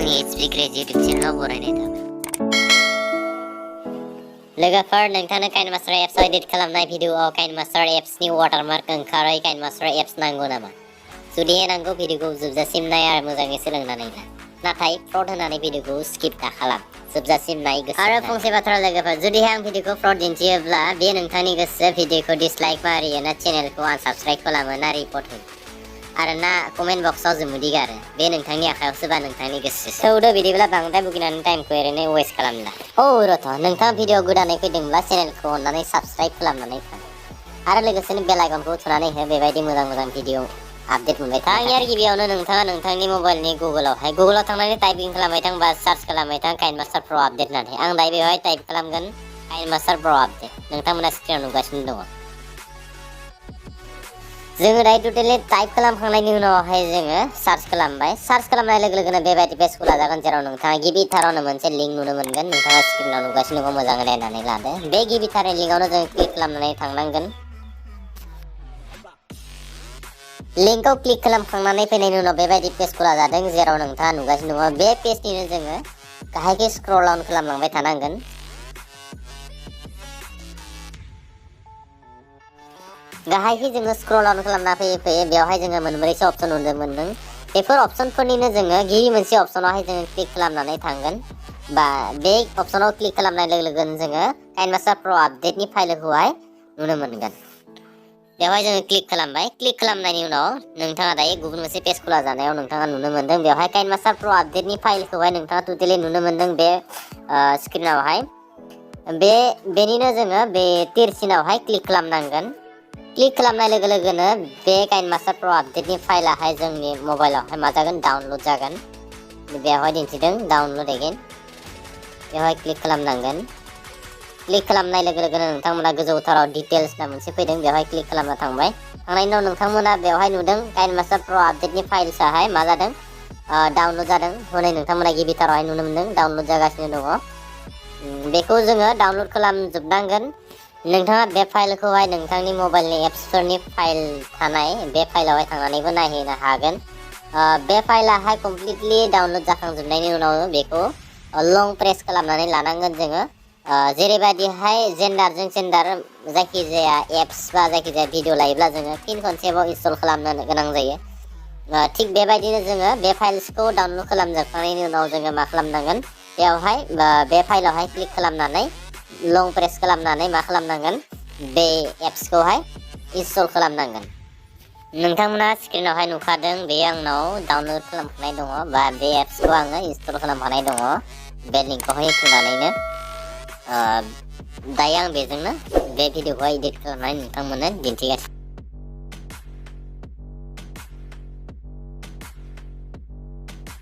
आंनि एचपि craze YouTube चेनेलाव बरायनाय थाबाय। लोगोफोर नोंथांनो काइनमास्टार एप्सआव एडिट खालामनाय भिडिअ'आव काइनमास्टार एप्सनि वाटारमार्क ओंखारै काइनमास्टार एप्स नांगौ नामा? जुदि नांगौ भिडिअ'खौ जोबजासिम नाय आरो मोजाङै सोलोंनानै ला। नाथाय फ्रड होनानै भिडिअ'खौ स्किप दाखालाम। जोबजासिम नाय गोसो आरो फंसे बाथ्रा लोगोफोर जुदि आं भिडिअ'खौ फ्रड दिन्थियोब्ला बे नोंथांनि गोसो भिडिअ'खौ डिसलाइक मारियो ना चेनेलखौ आनसाबस्क्राइब खालामो ना रिपर्ट होयो आरो ना कमेन्ट बक्सआव जोमोदि गारो बे नोंथांनि आखायावसो बा नोंथांनि गोसो। सौदो बिदिब्ला बांद्राय बुगिनानै टाइमखौ ओरैनो वेस्ट खालामला। रथ' नोंथाङा भिडिअ गोदानै फैदोंब्ला चेनेलखौ अननानै साबस्क्राइब खालामनानै था आरो लोगोसेनो बेल आइकनखौ थुनानै हो बेबायदि मोजां भिडिअ आपडेट मोनबाय था। आरो गिबियावनो नोंथाङा नोंथांनि मबाइलनि गुगोलाव थांनानै टाइपिं खालामबाय थां बा सार्च खालामबाय थां काइनमास्टार प्र आपडेट होननानै। आं दायो बेवहाय टाइप खालामगोन काइनमास्टार प्र आपडेट। नोंथांमोना स्क्रिनाव नुगासिनो दङ। जोङो दायो टटेलि टाइप खालामखांनायनि उनावहाय जोङो सार्च खालामबाय। सार्च खालामनाय लोगो लोगोनो बेबायदि पेज खुला जागोन जेराव नोंथाङा गिबिथारावनो मोनसे लिंक नुनो मोनगोन। नोंथाङा स्क्रिनाव नुगासिनो दङ, मोजाङै नायनानै लादो। बे गिबिथारनि लिंकआवनो जों क्लिक खालामनानै थांनांगोन। लिंकआव क्लिक खालामखांनानै फैनायनि उनाव बेबायदि पेज खुला जादों जेराव नोंथाङा नुगासिनो दङ। बे पेजनिनो जोङो गाहायखै स्क्रल डाउन खालामलांबाय थानांगोन। गाहायखै जोङो स्क्रल डाउन खालामना फैयै बेवहाय जोङो मोनब्रैसो अपसन नुनो मोनदों। बेफोर अपसनफोरनिनो जोङो गिबि मोनसे अपसनावहाय जोङो क्लिक खालामनानै थांगोन बा बे अपसनाव क्लिक खालामनाय लोगो लोगोनो जोङो काइनमास्टार प्र आपडेटनि फाइलखौहाय नुनो मोनगोन। बेवहाय जोङो क्लिक खालामबाय। क्लिक खालामनायनि उनाव नोंथाङा दायो गुबुन मोनसे पेज खुला जानायाव नोंथाङा नुनो मोनदों बेवहाय काइनमास्टार प्र आपडेटनि फाइलखौहाय नोंथाङा टटेलि नुनो मोनदों बे स्क्रिनावहाय। बेनिनो जोङो बे तिरसिनावहाय क्लिक खालामनांगोन। क्लिक खालामनाय लोगो लोगोनो बे काइनमास्टार प्र आपडेटनि फाइलाहाय जोंनि मबाइलावहाय मा जागोन डाउनलड जागोन। बेवहाय दिन्थिदों डाउनलड एगेन। बेवहाय क्लिक खालामनांगोन। क्लिक खालामनाय लोगो लोगोनो नोंथांमोना गोजौथाराव डिटेल्स होनना मोनसे फैदों बेवहाय क्लिक खालामना थांबाय। थांनायनि उनाव नोंथांमोना बेवहाय नुदों काइनमास्टार प्र आपडेटनि फाइल्सआहाय मा जादों डाउनलड जादों। हनै नोंथांमोना गिबिथारावहाय नुनो मोनदों डाउनलड जागासिनो दङ। बेखौ जोङो डाउनलड खालामजोबनांगोन। नोंथाङा बे फाइलखौहाय नोंथांनि मबाइलनि एप्सफोरनि फाइल थानाय बे फाइलावहाय थांनानैबो नायहैनो हागोन। बे फाइलाहाय कमप्लिटलि डाउनलड जाखांजोबनायनि उनाव बेखौ लं प्रेस खालामनानै लानांगोन जोङो। जेरैबायदिहाय जेन्डारजों जेन्डार जायखिजाया एप्स बा जायखिजाया भिडिअ लायोब्ला जोङो फिन खनसेबाव इनस्टल खालामनो गोनां जायो। थिग बेबायदिनो जोङो बे फाइल्सखौ डाउनलड खालामजोबखांनायनि उनाव जोङो मा खालामनांगोन बेवहाय बे फाइलावहाय क्लिक खालामनानै लं प्रेस खालामनानै मा खालामनांगोन बे एप्सखौहाय इनस्टल खालामनांगोन। नोंथांमोना स्क्रिनावहाय नुखादों बे आंनाव डाउनलड खालामखानाय दङ बा बे एप्सखौ आङो इनस्टल खालामखानाय दङ बे लिंकखौहाय थुनानैनो। दायो आं बेजोंनो बे भिडिअखौहाय एडिट खालामनानै नोंथांमोननो दिन्थिगासिनो।